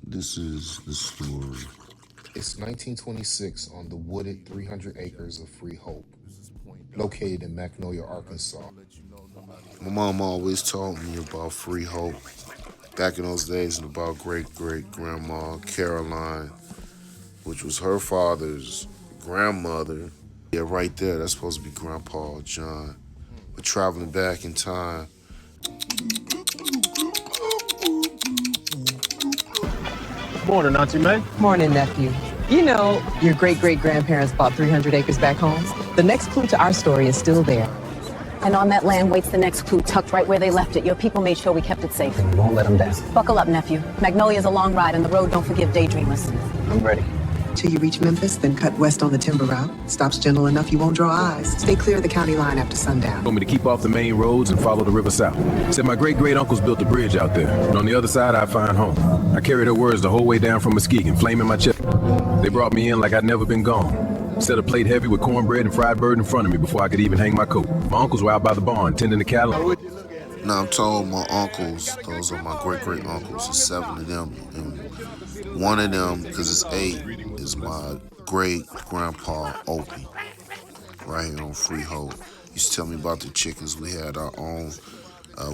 This is the story. It's 1926 on the wooded 300 acres of Free Hope, located in Magnolia, Arkansas. My mom always taught me about Free Hope back in those days and about great-great-grandma Caroline, which was her father's grandmother. Yeah, right there, that's supposed to be Grandpa John. We're traveling back in time. Morning, Auntie May. Morning, nephew. You know, your great-great-grandparents bought 300 acres back home. The next clue to our story is still there. And on that land waits the next clue, tucked right where they left it. Your people made sure we kept it safe. And we won't let them down. Buckle up, nephew. Magnolia's a long ride, and the road don't forgive daydreamers. I'm ready. Till you reach Memphis, then cut west on the timber route. Stops gentle enough you won't draw eyes. Stay clear of the county line after sundown. Want me to keep off the main roads and follow the river south. Said my great-great-uncles built a bridge out there, and on the other side I find home. I carried her words the whole way down from Muskegon, flame in my chest. They brought me in like I'd never been gone. Set a plate heavy with cornbread and fried bird in front of me before I could even hang my coat. My uncles were out by the barn, tending the cattle. Now I'm told my uncles, those are my great-great-uncles, there's 7 of them, and one of them, because it's 8, is my great-grandpa Opie, right here on Free Hope. Used to tell me about the chickens. We had our own,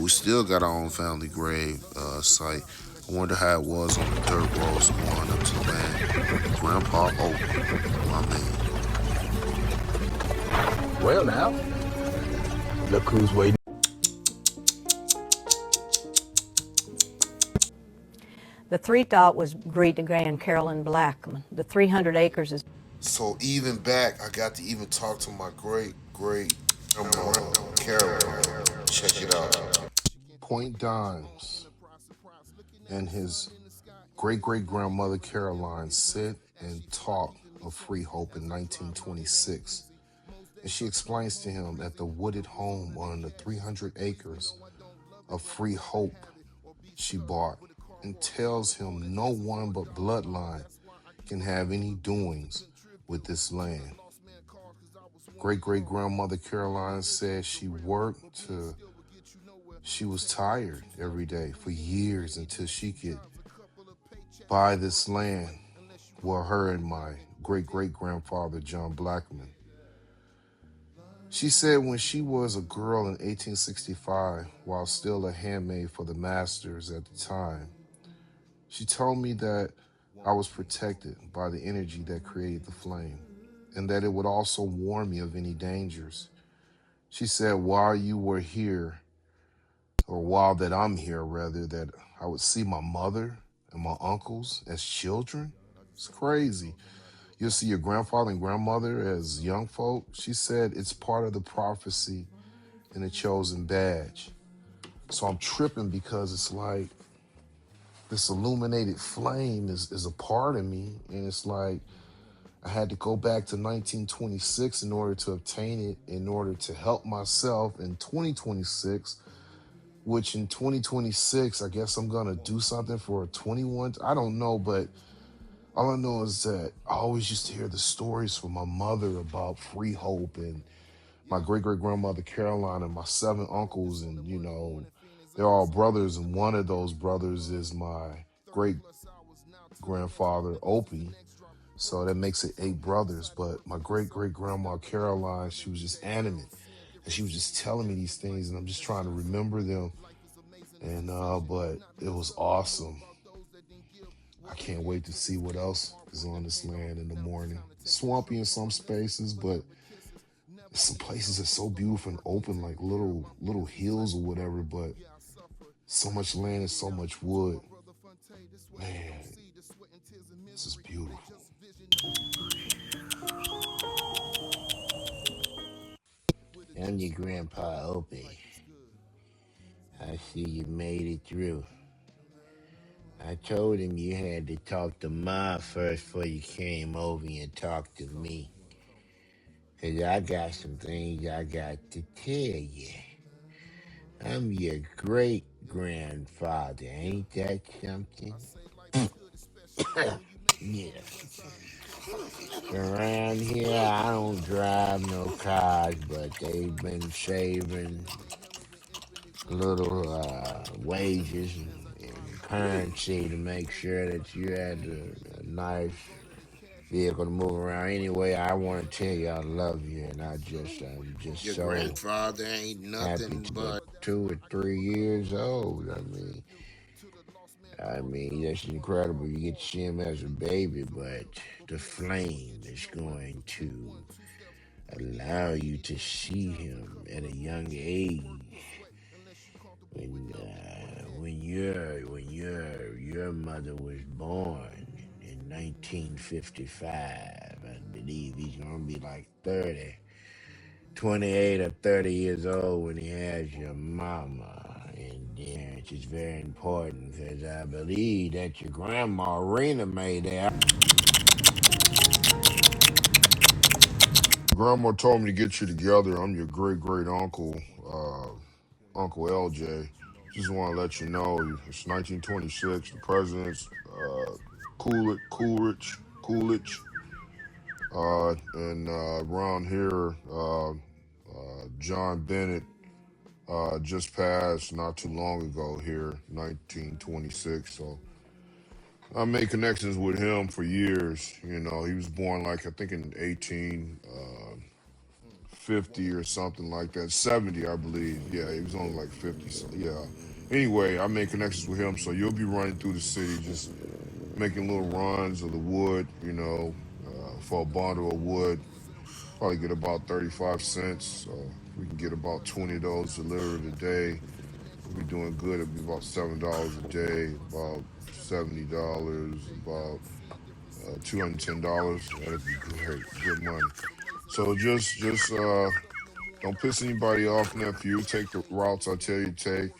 we still got our own family grave site. I wonder how it was on the dirt roads going up to the land. Grandpa Opie, my man. Well now, look who's waiting. The 3 thought was great-grand Carolyn Blackman. The 300 acres is... So even back, I got to even talk to my great-great-grandma Caroline. Check it out. Point Dimes and his great-great-grandmother Caroline sit and talk of Free Hope in 1926. And she explains to him that the wooded home on the 300 acres of Free Hope she bought, and tells him no one but bloodline can have any doings with this land. Great-great-grandmother Caroline said she was tired every day for years until she could buy this land. Well, her and my great-great-grandfather, John Blackman. She said when she was a girl in 1865, while still a handmaid for the masters at the time, she told me that I was protected by the energy that created the flame, and that it would also warn me of any dangers. She said while you were here, or while that I'm here rather, that I would see my mother and my uncles as children. It's crazy. You'll see your grandfather and grandmother as young folk. She said it's part of the prophecy and the chosen badge. So I'm tripping because it's like, this illuminated flame is a part of me, and it's like I had to go back to 1926 in order to obtain it, in order to help myself in 2026, which in 2026, I guess I'm gonna do something for a 21, I don't know, but all I know is that I always used to hear the stories from my mother about Free Hope and my great-great-grandmother Caroline and my 7 uncles, and you know, they're all brothers, and one of those brothers is my great-grandfather, Opie. So that makes it 8 brothers. But my great-great-grandma, Caroline, she was just animate. And she was just telling me these things, and I'm just trying to remember them. And but it was awesome. I can't wait to see what else is on this land in the morning. Swampy in some spaces, but some places are so beautiful and open, like little hills or whatever, but so much land and so much wood. Man, this is beautiful. I'm your grandpa Opie. I see you made it through. I told him you had to talk to Ma first before you came over and talked to me. 'Cause I got some things I got to tell you. I'm your great-grandfather, ain't that something? Yeah. Around here, I don't drive no cars, but they've been saving little wages and currency to make sure that you had a nice vehicle to move around. Anyway, I want to tell you I love you, and I'm just Your so grandfather ain't happy nothing to but 2 or 3 years old. I mean, that's incredible. You get to see him as a baby, but the flame is going to allow you to see him at a young age. When your mother was born in 1955, I believe he's gonna be like 30, 28 or 30 years old when he has your mama. And which is very important because I believe that your grandma Rena made that. Grandma told me to get you together. I'm your great great uncle, Uncle LJ. Just want to let you know it's 1926. The president's Coolidge, and around here, John Bennett just passed not too long ago here, 1926. So I made connections with him for years. You know, he was born like I think in 1850 or something like that. 70, I believe. Yeah, he was only like 50. So yeah. Anyway, I made connections with him, so you'll be running through the city, just making little runs of the wood. You know, for a bundle of wood, probably get about 35 cents. So if we can get about 20 of those delivered a day, we'll be doing good. It'll be about $7 a day, about $70, about $210. That'd be great, good money. So just don't piss anybody off, nephew. Take the routes I tell you to take.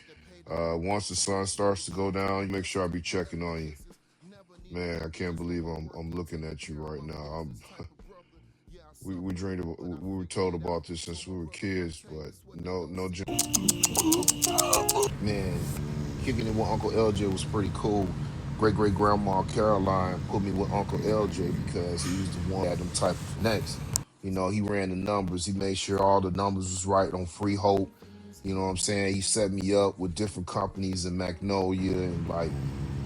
Once the sun starts to go down, you make sure I be checking on you. Man, I can't believe I'm looking at you right now. We dreamed we were told about this since we were kids, but no man, kicking it with Uncle LJ was pretty cool. Great great grandma Caroline put me with Uncle LJ because he was the one that had them type of connects. You know, he ran the numbers. He made sure all the numbers was right on Free Hope. You know what I'm saying? He set me up with different companies in Magnolia and like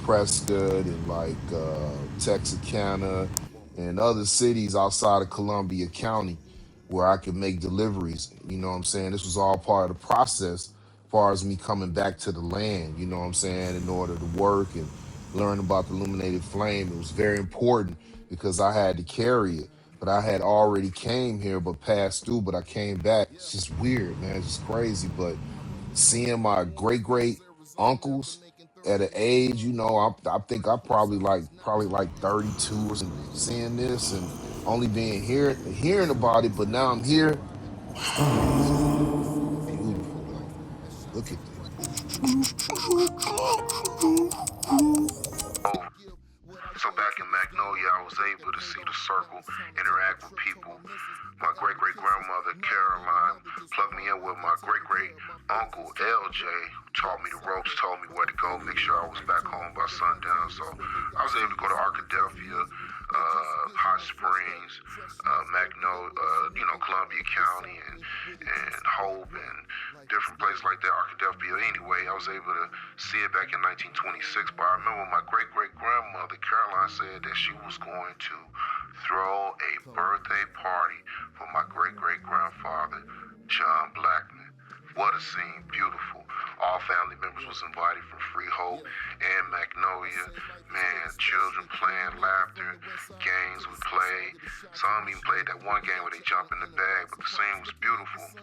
Prescott and like Texarkana and other cities outside of Columbia County where I could make deliveries. You know what I'm saying? This was all part of the process as far as me coming back to the land, you know what I'm saying, in order to work and learn about the illuminated flame. It was very important because I had to carry it. But I had already came here but passed through, but I came back. It's just weird, man. It's just crazy. But seeing my great great uncles at an age, you know, I think I probably like 32 or something, seeing this and only being here hearing about it, but now I'm here. It's crazy. Beautiful though. Look at this. So back in Magnolia, I was able to see the circle, interact with people. My great great grandmother Caroline plugged me in with my great great uncle LJ, taught me the ropes, told me where to go, make sure I was back home by sundown. So I was able to go to Arkadelphia, Hot Springs, Magnolia, Columbia County, and Hope, and different places like that, Arkadelphia. Anyway, I was able to see it back in 1926. But I remember my great great grandmother Caroline said that she was going to throw a birthday party for my great great grandfather John Blackman. What a scene, beautiful. All family members was invited from Free Hope and Magnolia. Man, children playing, laughter, games we played. Some even played that one game where they jump in the bag, but the scene was beautiful.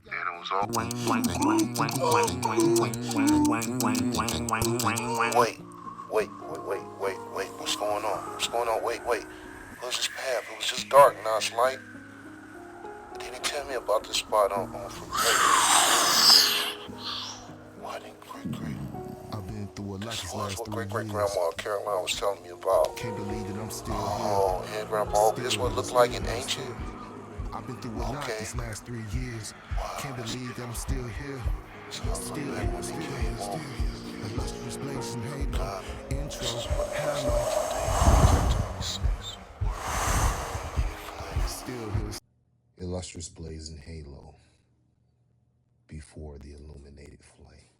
And it was all wait. What's going on? What's going on? Wait. It was just path. It was just dark. Now it's light. Did he tell me about this spot on Free Why didn't great? I've been through a lot this last what great grandma Caroline was telling me about. Can't believe that I'm still here. Oh, yeah, Grandpa. This is what it looked like in ancient. I've been through a lot this last 3 years. Can't believe that I'm still here. Still here. Illustrious blazing halo. Intro. Still here. Illustrious blazing halo. Before. for the illuminated flame.